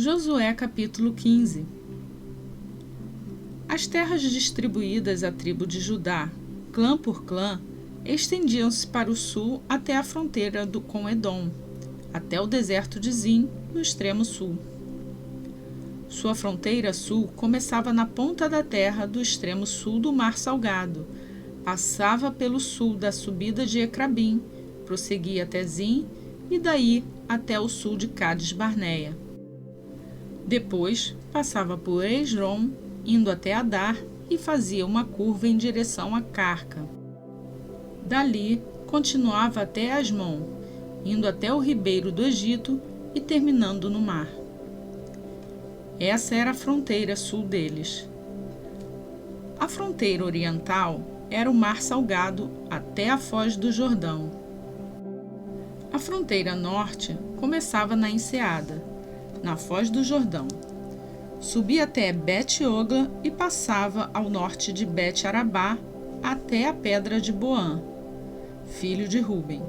Josué capítulo 15. As terras distribuídas à tribo de Judá, clã por clã, estendiam-se para o sul até a fronteira com Edom, até o deserto de Zim, no extremo sul. Sua fronteira sul começava na ponta da terra do extremo sul do Mar Salgado, passava pelo sul da subida de Ecrabim, prosseguia até Zim e daí até o sul de Cades Barneia. Depois, passava por Esrom, indo até Adar e fazia uma curva em direção a Carca. Dali, continuava até Asmon, indo até o ribeiro do Egito e terminando no mar. Essa era a fronteira sul deles. A fronteira oriental era o Mar Salgado até a foz do Jordão. A fronteira norte começava na enseada, na foz do Jordão. Subia até Bet-Ogla e passava ao norte de Bet-Arabá até a pedra de Boã, filho de Ruben.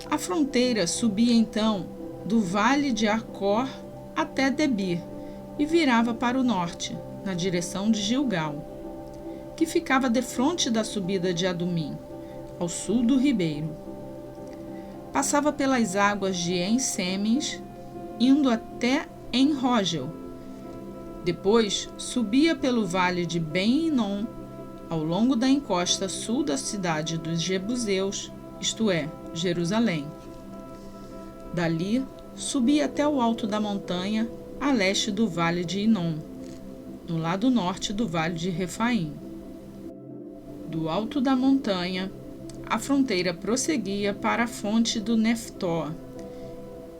A fronteira subia então do vale de Acor até Debir e virava para o norte, na direção de Gilgal, que ficava defronte da subida de Adumim, ao sul do ribeiro. Passava pelas águas de En-Semes, indo até En-Rogel. Depois, subia pelo vale de Ben-Hinom, ao longo da encosta sul da cidade dos Jebuseus, isto é, Jerusalém. Dali, subia até o alto da montanha, a leste do vale de Hinom, no lado norte do vale de Refaim. Do alto da montanha, a fronteira prosseguia para a fonte do Neftó,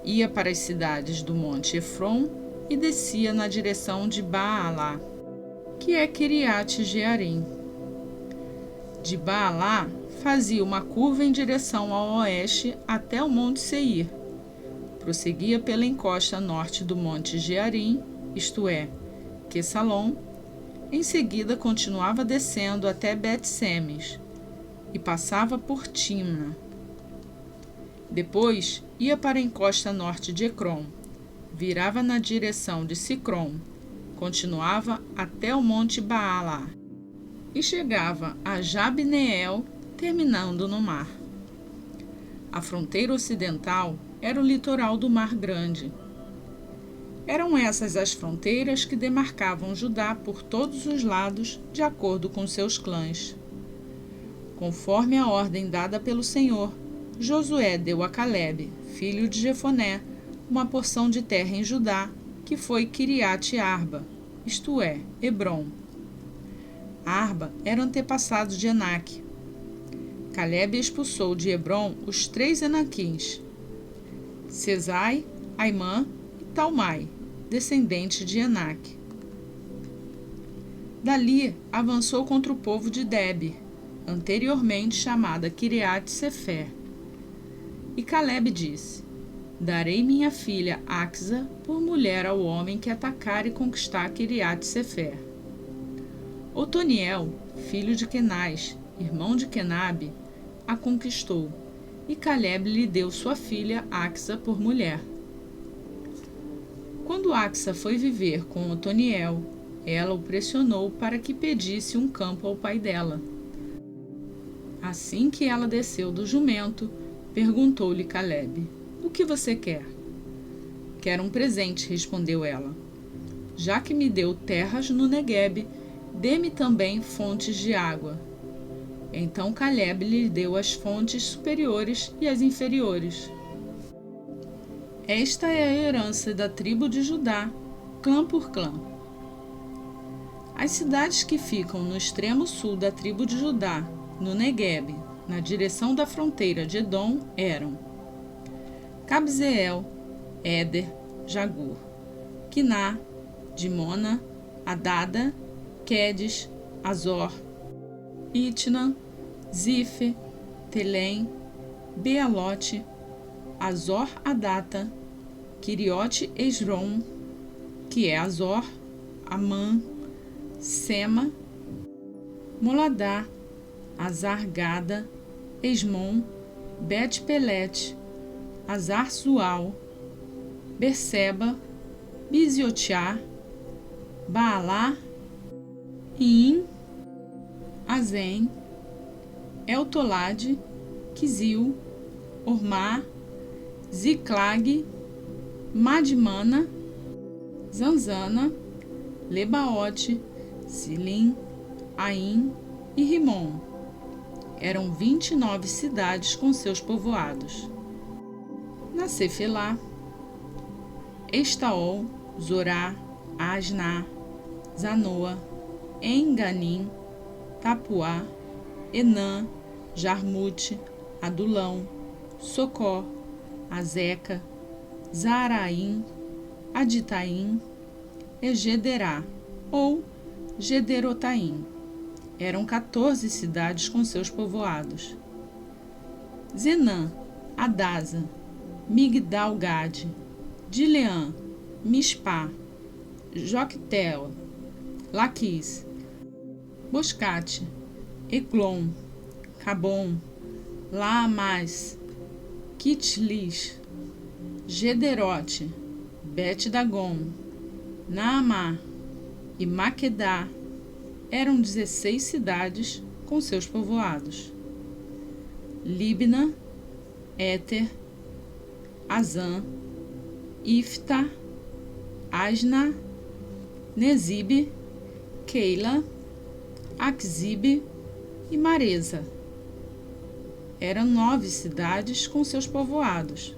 ia para as cidades do monte Efron e descia na direção de Baalá, que é Quiriate-Jearim. De Baalá, fazia uma curva em direção ao oeste até o monte Seir. Prosseguia pela encosta norte do monte Jearim, isto é, Quessalom. Em seguida, continuava descendo até Bet-Semes e passava por Timna. Depois, ia para a encosta norte de Ecrom, virava na direção de Sicrom, continuava até o monte Baalá e chegava a Jabneel, terminando no mar. A fronteira ocidental era o litoral do Mar Grande. Eram essas as fronteiras que demarcavam Judá por todos os lados, de acordo com seus clãs. Conforme a ordem dada pelo Senhor, Josué deu a Calebe, filho de Jefoné, uma porção de terra em Judá, que foi Quiriate-Arba, isto é, Hebrom. Arba era antepassado de Enaque. Calebe expulsou de Hebrom os 3 Enaquins, Sesai, Aimã e Talmai, descendente de Enaque. Dali avançou contra o povo de Debir, anteriormente chamada Quiriate-Sefer. E Calebe disse: darei minha filha Axa por mulher ao homem que atacar e conquistar Quiriate-Sefer. Otoniel, filho de Kenaz, irmão de Quenabe, a conquistou, e Calebe lhe deu sua filha Axa por mulher. Quando Axa foi viver com Otoniel, ela o pressionou para que pedisse um campo ao pai dela. Assim que ela desceu do jumento, perguntou-lhe Calebe: o que você quer? Quero um presente, respondeu ela. Já que me deu terras no Neguebe, dê-me também fontes de água. Então Calebe lhe deu as fontes superiores e as inferiores. Esta é a herança da tribo de Judá, clã por clã. As cidades que ficam no extremo sul da tribo de Judá, no Neguebe, na direção da fronteira de Edom, eram Cabzeel, Éder, Jagur, Quiná, Dimona, Adada, Quedes, Azor, Itna, Zife, Telém, Bealote, Azor Adata, Quiriote Esrom, que é Azor, Amã, Sema, Moladá, Azar-Gada, Esmon, Bet-Pelete, Azar-Zual, Berseba, Biziotiá, Baalá, Iim, Azem, Eltolade, Quizil, Ormá, Ziclag, Madmana, Zanzana, Lebaote, Silim, Aim e Rimon. Eram 29 cidades com seus povoados. Na Cefelá, Estaol, Zorá, Asná, Zanoa, Enganim, Tapuá, Enã, Jarmute, Adulão, Socó, Azeca, Zaraim, Aditaim, Egederá ou Gederotaim. Eram 14 cidades com seus povoados. Zenã, Adasa, Migdal-Gade, Dileã, Mispá, Joctel, Laquis, Boscate, Eglon, Cabom, Laamás, Kitlis, Gederote, Bet-Dagon, Naamá e Maquedá. Eram 16 cidades com seus povoados. Libna, Éter, Azã, Ifta, Asna, Nezibe, Keila, Axibe e Maresa. Eram 9 cidades com seus povoados.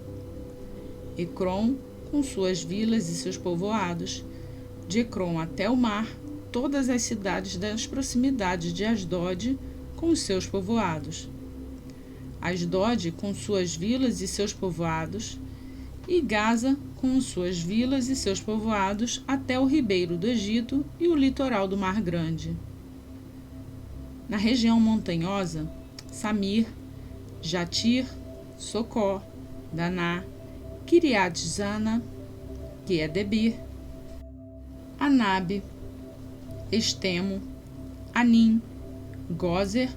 Ecrom, com suas vilas e seus povoados, de Ecrom até o mar, todas as cidades das proximidades de Asdod com os seus povoados. Asdod com suas vilas e seus povoados, e Gaza com suas vilas e seus povoados até o ribeiro do Egito e o litoral do Mar Grande. Na região montanhosa, Samir, Jatir, Socó, Daná, Kiriat-Zana, que é Debir, Anabe, Estemo, Anim, Gozer,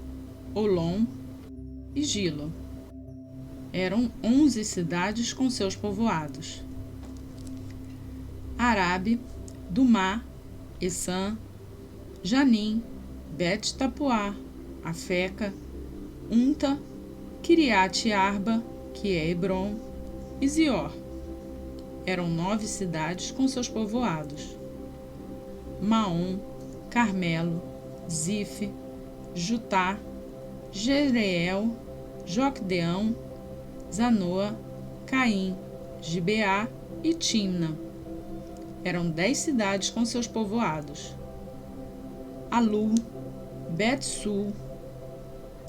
Olom e Gilo. Eram 11 cidades com seus povoados. Arabe, Dumá, Essã, Janim, Bet-Tapuá, Afeca, Unta, Kiriat-Arba, que é Hebron, e Zior. Eram 9 cidades com seus povoados. Maom, Carmelo, Zife, Jutá, Jereel, Jocdeão, Zanoa, Caim, Gibeá e Timna. Eram 10 cidades com seus povoados. Alu, Bet-Sul,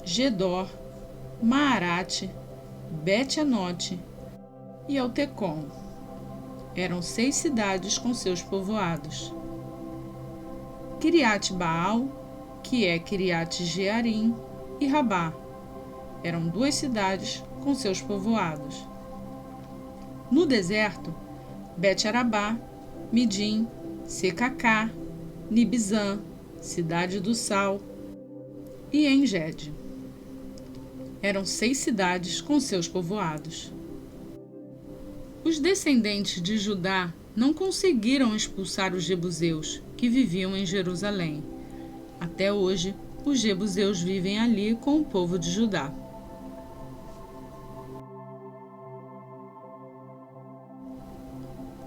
Gedor, Maarate, Bet-Anote e Eltecom. Eram 6 cidades com seus povoados. Kiriat-Baal, que é Kiriat-Jearim, e Rabá. Eram 2 cidades com seus povoados. No deserto, Bet-Arabá, Midim, Secacá, Nibzã, Cidade do Sal e Engede. Eram 6 cidades com seus povoados. Os descendentes de Judá não conseguiram expulsar os jebuseus, que viviam em Jerusalém. Até hoje, os jebuseus vivem ali com o povo de Judá.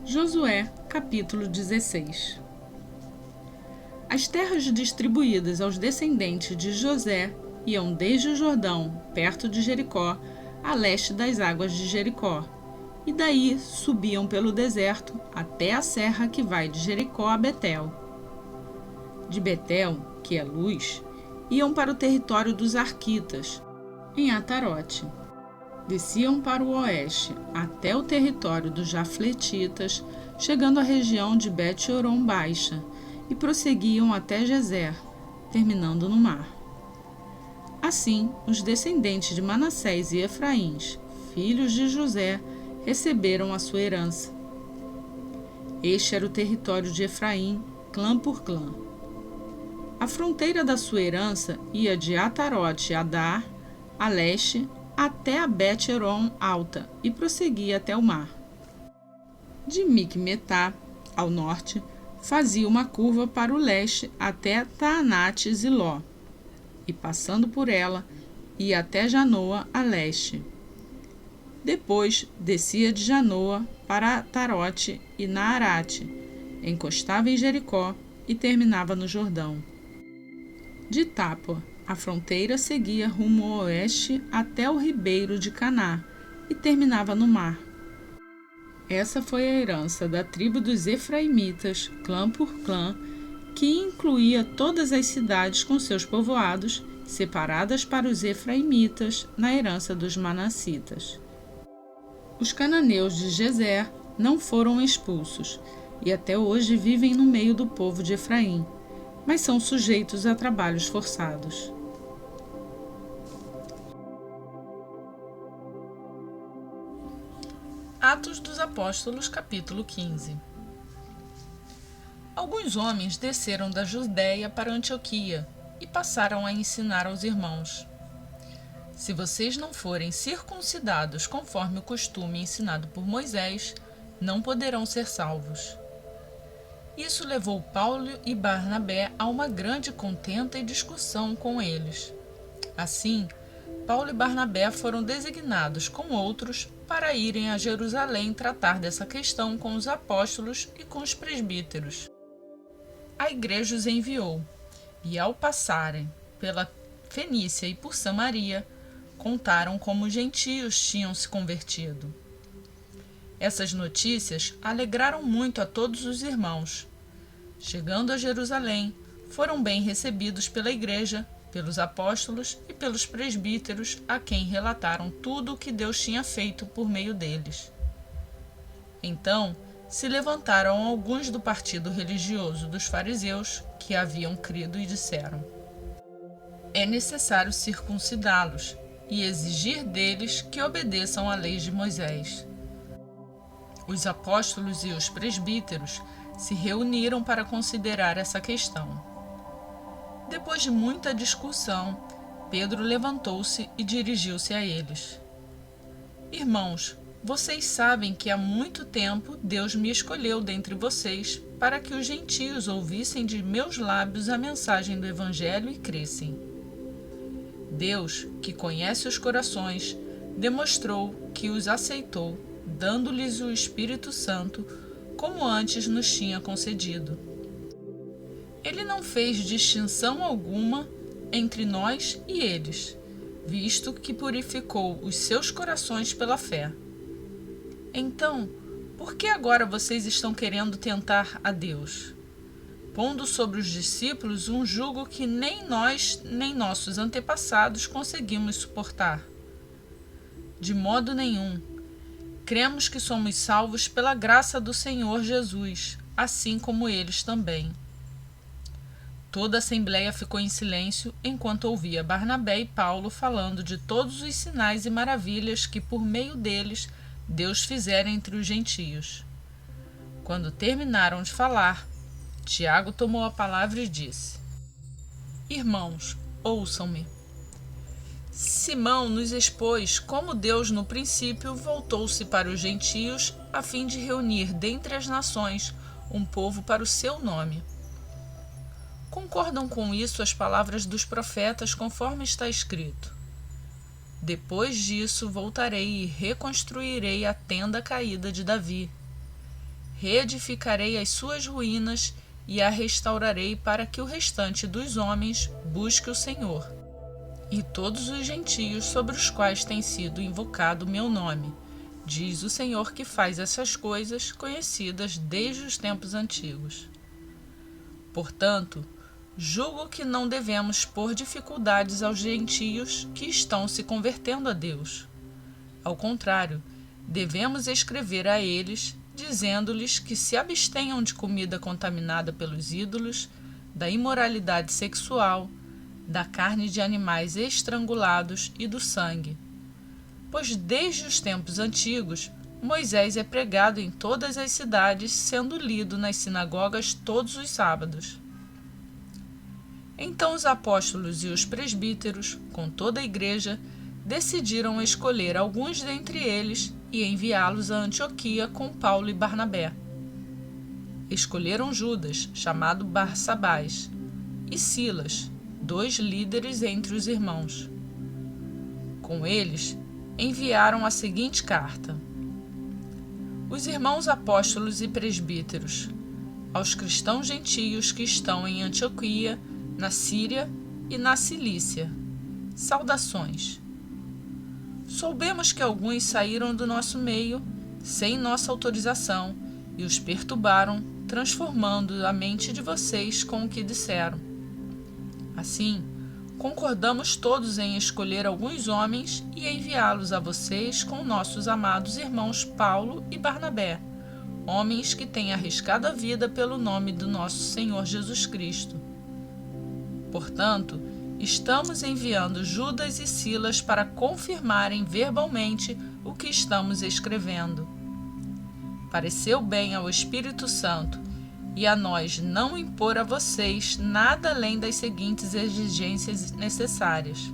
Josué, capítulo 16. As terras distribuídas aos descendentes de José iam desde o Jordão, perto de Jericó, a leste das águas de Jericó, e daí subiam pelo deserto até a serra que vai de Jericó a Betel. De Betel, que é Luz, iam para o território dos Arquitas, em Atarote. Desciam para o oeste, até o território dos Jafletitas, chegando à região de Bet-Horon Baixa, e prosseguiam até Gezer, terminando no mar. Assim, os descendentes de Manassés e Efraíns, filhos de José, receberam a sua herança. Este era o território de Efraim, clã por clã. A fronteira da sua herança ia de Atarote-Adar, a leste, até a Bet-Horon Alta e prosseguia até o mar. De Micmetá ao norte, fazia uma curva para o leste até Taanate-Ziló, e passando por ela, ia até Janoa a leste. Depois descia de Janoa para Atarote e Naarate, encostava em Jericó e terminava no Jordão. De Tápua, a fronteira seguia rumo ao oeste até o ribeiro de Caná e terminava no mar. Essa foi a herança da tribo dos Efraimitas, clã por clã, que incluía todas as cidades com seus povoados, separadas para os Efraimitas na herança dos Manassitas. Os cananeus de Gezer não foram expulsos, e até hoje vivem no meio do povo de Efraim, mas são sujeitos a trabalhos forçados. Atos dos Apóstolos, capítulo 15. Alguns homens desceram da Judéia para Antioquia e passaram a ensinar aos irmãos: se vocês não forem circuncidados conforme o costume ensinado por Moisés, não poderão ser salvos. Isso levou Paulo e Barnabé a uma grande contenda e discussão com eles. Assim, Paulo e Barnabé foram designados com outros para irem a Jerusalém tratar dessa questão com os apóstolos e com os presbíteros. A igreja os enviou, e ao passarem pela Fenícia e por Samaria, contaram como os gentios tinham se convertido. Essas notícias alegraram muito a todos os irmãos. Chegando a Jerusalém, foram bem recebidos pela igreja, pelos apóstolos e pelos presbíteros, a quem relataram tudo o que Deus tinha feito por meio deles. Então, se levantaram alguns do partido religioso dos fariseus que haviam crido e disseram: é necessário circuncidá-los e exigir deles que obedeçam à lei de Moisés. Os apóstolos e os presbíteros se reuniram para considerar essa questão. Depois de muita discussão, Pedro levantou-se e dirigiu-se a eles: irmãos, vocês sabem que há muito tempo Deus me escolheu dentre vocês para que os gentios ouvissem de meus lábios a mensagem do Evangelho e crescem. Deus, que conhece os corações, demonstrou que os aceitou, dando-lhes o Espírito Santo, como antes nos tinha concedido. Ele não fez distinção alguma entre nós e eles, visto que purificou os seus corações pela fé. Então, por que agora vocês estão querendo tentar a Deus, pondo sobre os discípulos um jugo que nem nós nem nossos antepassados conseguimos suportar? De modo nenhum. Cremos que somos salvos pela graça do Senhor Jesus, assim como eles também. Toda a assembleia ficou em silêncio enquanto ouvia Barnabé e Paulo falando de todos os sinais e maravilhas que, por meio deles, Deus fizera entre os gentios. Quando terminaram de falar, Tiago tomou a palavra e disse: irmãos, ouçam-me. Simão nos expôs como Deus no princípio voltou-se para os gentios a fim de reunir dentre as nações um povo para o seu nome. Concordam com isso as palavras dos profetas conforme está escrito: depois disso voltarei e reconstruirei a tenda caída de Davi. Reedificarei as suas ruínas e a restaurarei para que o restante dos homens busque o Senhor. E todos os gentios sobre os quais tem sido invocado o meu nome, diz o Senhor que faz essas coisas conhecidas desde os tempos antigos. Portanto, julgo que não devemos pôr dificuldades aos gentios que estão se convertendo a Deus. Ao contrário, devemos escrever a eles, dizendo-lhes que se abstenham de comida contaminada pelos ídolos, da imoralidade sexual, da carne de animais estrangulados e do sangue. Pois desde os tempos antigos, Moisés é pregado em todas as cidades, sendo lido nas sinagogas todos os sábados. Então os apóstolos e os presbíteros, com toda a igreja, decidiram escolher alguns dentre eles e enviá-los a Antioquia com Paulo e Barnabé. escolheram Judas, chamado Barsabás, e Silas, 2 líderes entre os irmãos. Com eles, enviaram a seguinte carta: Os irmãos apóstolos e presbíteros, aos cristãos gentios que estão em Antioquia, na Síria e na Cilícia, saudações. Soubemos que alguns saíram do nosso meio, sem nossa autorização, e os perturbaram, transformando a mente de vocês com o que disseram. Assim, concordamos todos em escolher alguns homens e enviá-los a vocês com nossos amados irmãos Paulo e Barnabé, homens que têm arriscado a vida pelo nome do nosso Senhor Jesus Cristo. Portanto, estamos enviando Judas e Silas para confirmarem verbalmente o que estamos escrevendo. Pareceu bem ao Espírito Santo e a nós não impor a vocês nada além das seguintes exigências necessárias: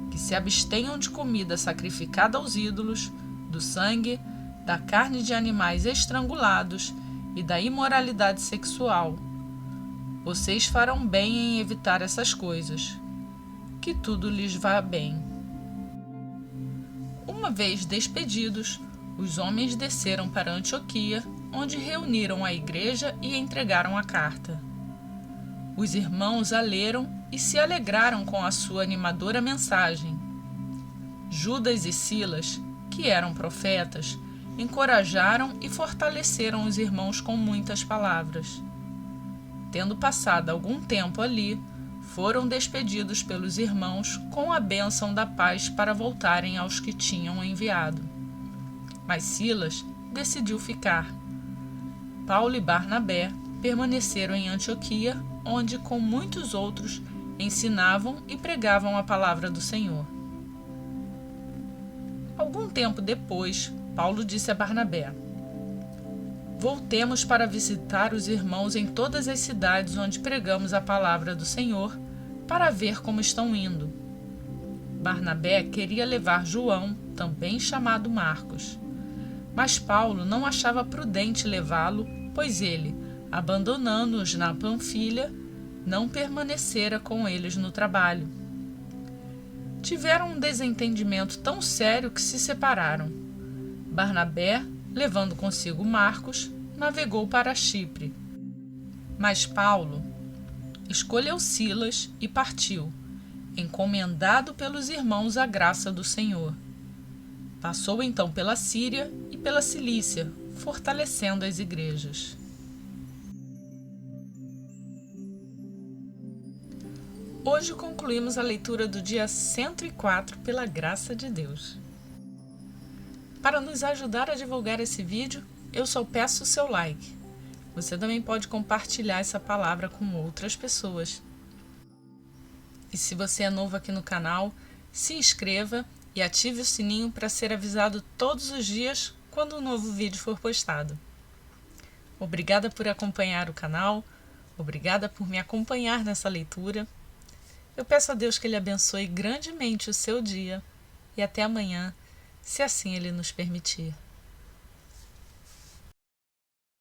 que se abstenham de comida sacrificada aos ídolos, do sangue, da carne de animais estrangulados e da imoralidade sexual. Vocês farão bem em evitar essas coisas. Que tudo lhes vá bem. Uma vez despedidos, os homens desceram para Antioquia, onde reuniram a igreja e entregaram a carta. Os irmãos a leram e se alegraram com a sua animadora mensagem. Judas e Silas, que eram profetas, encorajaram e fortaleceram os irmãos com muitas palavras. Tendo passado algum tempo ali, foram despedidos pelos irmãos com a bênção da paz para voltarem aos que tinham enviado. Mas Silas decidiu ficar. Paulo e Barnabé permaneceram em Antioquia, onde, com muitos outros, ensinavam e pregavam a palavra do Senhor. Algum tempo depois, Paulo disse a Barnabé: Voltemos para visitar os irmãos em todas as cidades onde pregamos a palavra do Senhor, para ver como estão indo. Barnabé queria levar João, também chamado Marcos. Mas Paulo não achava prudente levá-lo, pois ele, abandonando-os na Panfilha, não permanecera com eles no trabalho. Tiveram um desentendimento tão sério que se separaram. Barnabé, levando consigo Marcos, navegou para Chipre. Mas Paulo escolheu Silas e partiu, encomendado pelos irmãos à graça do Senhor. Passou então pela Síria e pela Cilícia, fortalecendo as igrejas. Hoje concluímos a leitura do dia 104 pela graça de Deus. Para nos ajudar a divulgar esse vídeo, eu só peço o seu like. Você também pode compartilhar essa palavra com outras pessoas. E se você é novo aqui no canal, se inscreva e ative o sininho para ser avisado todos os dias quando um novo vídeo for postado. Obrigada por acompanhar o canal, obrigada por me acompanhar nessa leitura. Eu peço a Deus que Ele abençoe grandemente o seu dia e até amanhã, se assim Ele nos permitir.